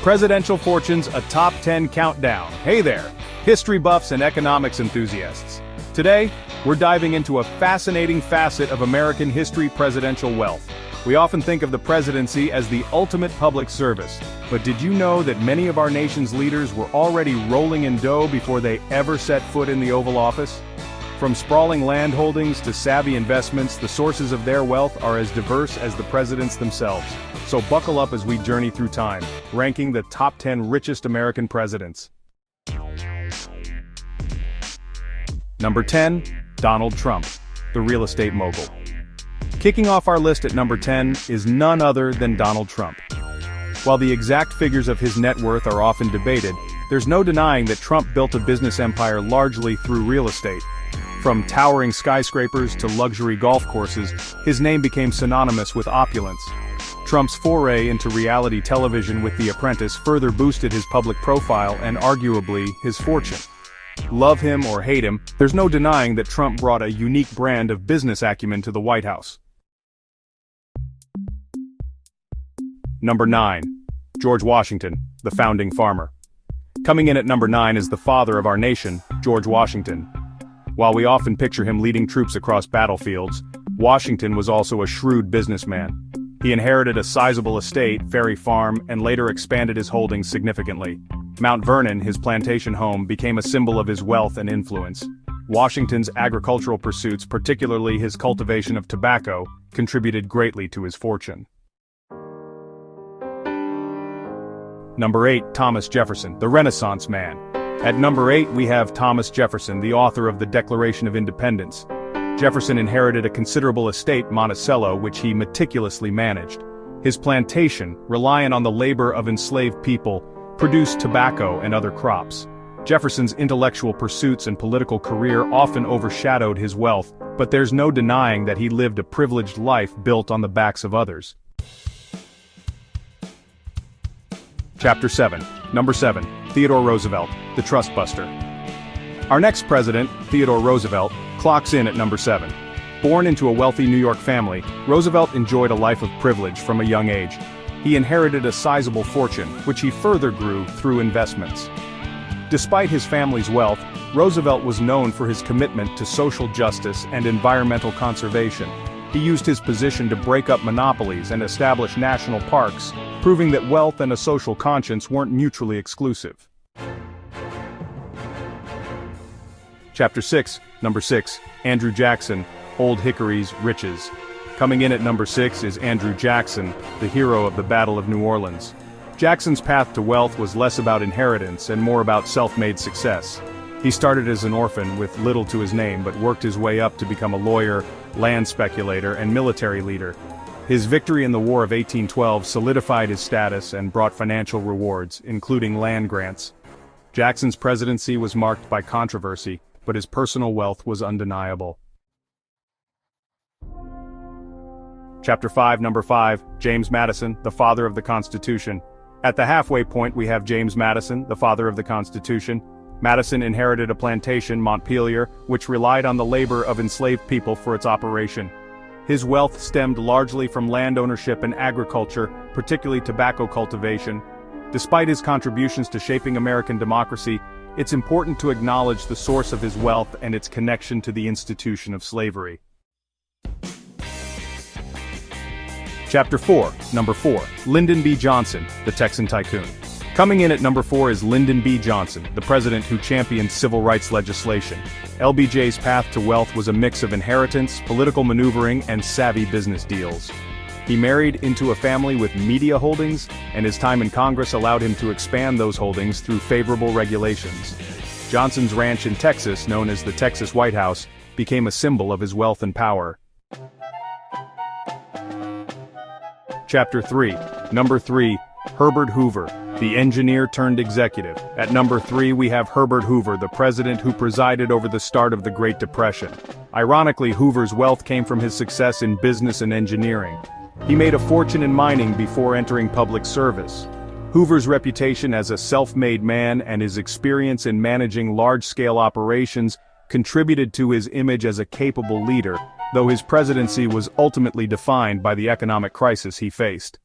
Presidential Fortunes, a Top 10 Countdown. Hey there, history buffs and economics enthusiasts. Today, we're diving into a fascinating facet of American history: presidential wealth. We often think of the presidency as the ultimate public service, but did you know that many of our nation's leaders were already rolling in dough before they ever set foot in the Oval Office? From sprawling land holdings to savvy investments, the sources of their wealth are as diverse as the presidents themselves. So buckle up as we journey through time, ranking the top 10 richest American presidents. Number 10, Donald Trump, the real estate mogul. Kicking off our list at number 10 is none other than Donald Trump. While the exact figures of his net worth are often debated, there's no denying that Trump built a business empire largely through real estate. From towering skyscrapers to luxury golf courses, his name became synonymous with opulence. Trump's foray into reality television with The Apprentice further boosted his public profile and arguably his fortune. Love him or hate him, there's no denying that Trump brought a unique brand of business acumen to the White House. Number 9. George Washington, the founding farmer. Coming in at number 9 is the father of our nation, George Washington. While we often picture him leading troops across battlefields, Washington was also a shrewd businessman. He inherited a sizable estate, Ferry Farm, and later expanded his holdings significantly. Mount Vernon, his plantation home, became a symbol of his wealth and influence. Washington's agricultural pursuits, particularly his cultivation of tobacco, contributed greatly to his fortune. Number 8, Thomas Jefferson, the Renaissance man. At number 8 we have Thomas Jefferson, the author of the Declaration of Independence. Jefferson inherited a considerable estate, Monticello, which he meticulously managed. His plantation, reliant on the labor of enslaved people, produced tobacco and other crops. Jefferson's intellectual pursuits and political career often overshadowed his wealth, but there's no denying that he lived a privileged life built on the backs of others. Chapter 7. Number 7. Theodore Roosevelt, the Trust Buster. Our next president, Theodore Roosevelt, clocks in at number 7. Born into a wealthy New York family, Roosevelt enjoyed a life of privilege from a young age. He inherited a sizable fortune, which he further grew through investments. Despite his family's wealth, Roosevelt was known for his commitment to social justice and environmental conservation. He used his position to break up monopolies and establish national parks, proving that wealth and a social conscience weren't mutually exclusive. Chapter 6, Number 6, Andrew Jackson, Old Hickory's Riches. Coming in at number 6 is Andrew Jackson, the hero of the Battle of New Orleans. Jackson's path to wealth was less about inheritance and more about self-made success. He started as an orphan with little to his name but worked his way up to become a lawyer, land speculator, and military leader. His victory in the War of 1812 solidified his status and brought financial rewards, including land grants. Jackson's presidency was marked by controversy, but his personal wealth was undeniable. Chapter 5, Number 5, James Madison, the father of the Constitution. At the halfway point we have James Madison, the father of the Constitution. Madison inherited a plantation, Montpelier, which relied on the labor of enslaved people for its operation. His wealth stemmed largely from land ownership and agriculture, particularly tobacco cultivation. Despite his contributions to shaping American democracy, it's important to acknowledge the source of his wealth and its connection to the institution of slavery. Chapter 4, Number 4, Lyndon B. Johnson, the Texan tycoon. Coming in at number 4 is Lyndon B. Johnson, the president who championed civil rights legislation. LBJ's path to wealth was a mix of inheritance, political maneuvering, and savvy business deals. He married into a family with media holdings, and his time in Congress allowed him to expand those holdings through favorable regulations. Johnson's ranch in Texas, known as the Texas White House, became a symbol of his wealth and power. Chapter 3, Number 3, Herbert Hoover, the engineer turned executive. At number 3 we have Herbert Hoover, the president who presided over the start of the Great Depression. Ironically, Hoover's wealth came from his success in business and engineering. He made a fortune in mining before entering public service. Hoover's reputation as a self-made man and his experience in managing large-scale operations contributed to his image as a capable leader, though his presidency was ultimately defined by the economic crisis he faced.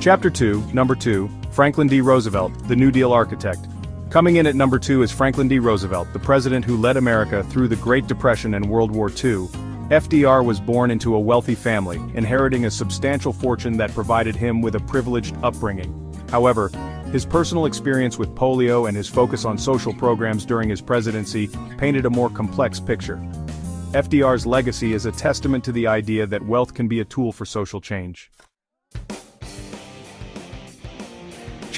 Chapter 2, Number 2, Franklin D. Roosevelt, the New Deal architect. Coming in at number 2 is Franklin D. Roosevelt, the president who led America through the Great Depression and World War II. FDR was born into a wealthy family, inheriting a substantial fortune that provided him with a privileged upbringing. However, his personal experience with polio and his focus on social programs during his presidency painted a more complex picture. FDR's legacy is a testament to the idea that wealth can be a tool for social change.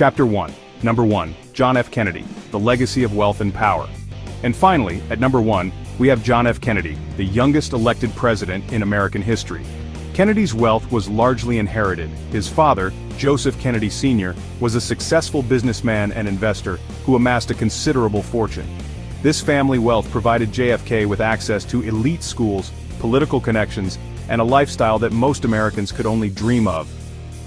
Chapter 1, Number 1, John F. Kennedy, the legacy of wealth and power. And finally, at number 1, we have John F. Kennedy, the youngest elected president in American history. Kennedy's wealth was largely inherited. His father, Joseph Kennedy Sr., was a successful businessman and investor who amassed a considerable fortune. This family wealth provided JFK with access to elite schools, political connections, and a lifestyle that most Americans could only dream of.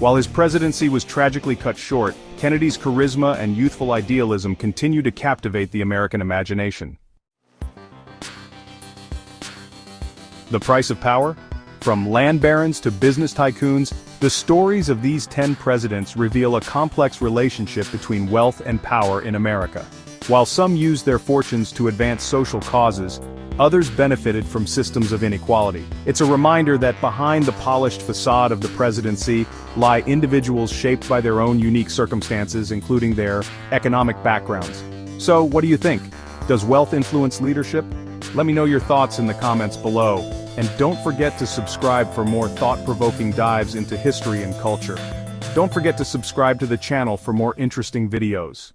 While his presidency was tragically cut short, Kennedy's charisma and youthful idealism continued to captivate the American imagination. The price of power? From land barons to business tycoons, the stories of these 10 presidents reveal a complex relationship between wealth and power in America. While some used their fortunes to advance social causes, others benefited from systems of inequality. It's a reminder that behind the polished facade of the presidency lie individuals shaped by their own unique circumstances, including their economic backgrounds. So, what do you think? Does wealth influence leadership? Let me know your thoughts in the comments below. And don't forget to subscribe for more thought-provoking dives into history and culture. Don't forget to subscribe to the channel for more interesting videos.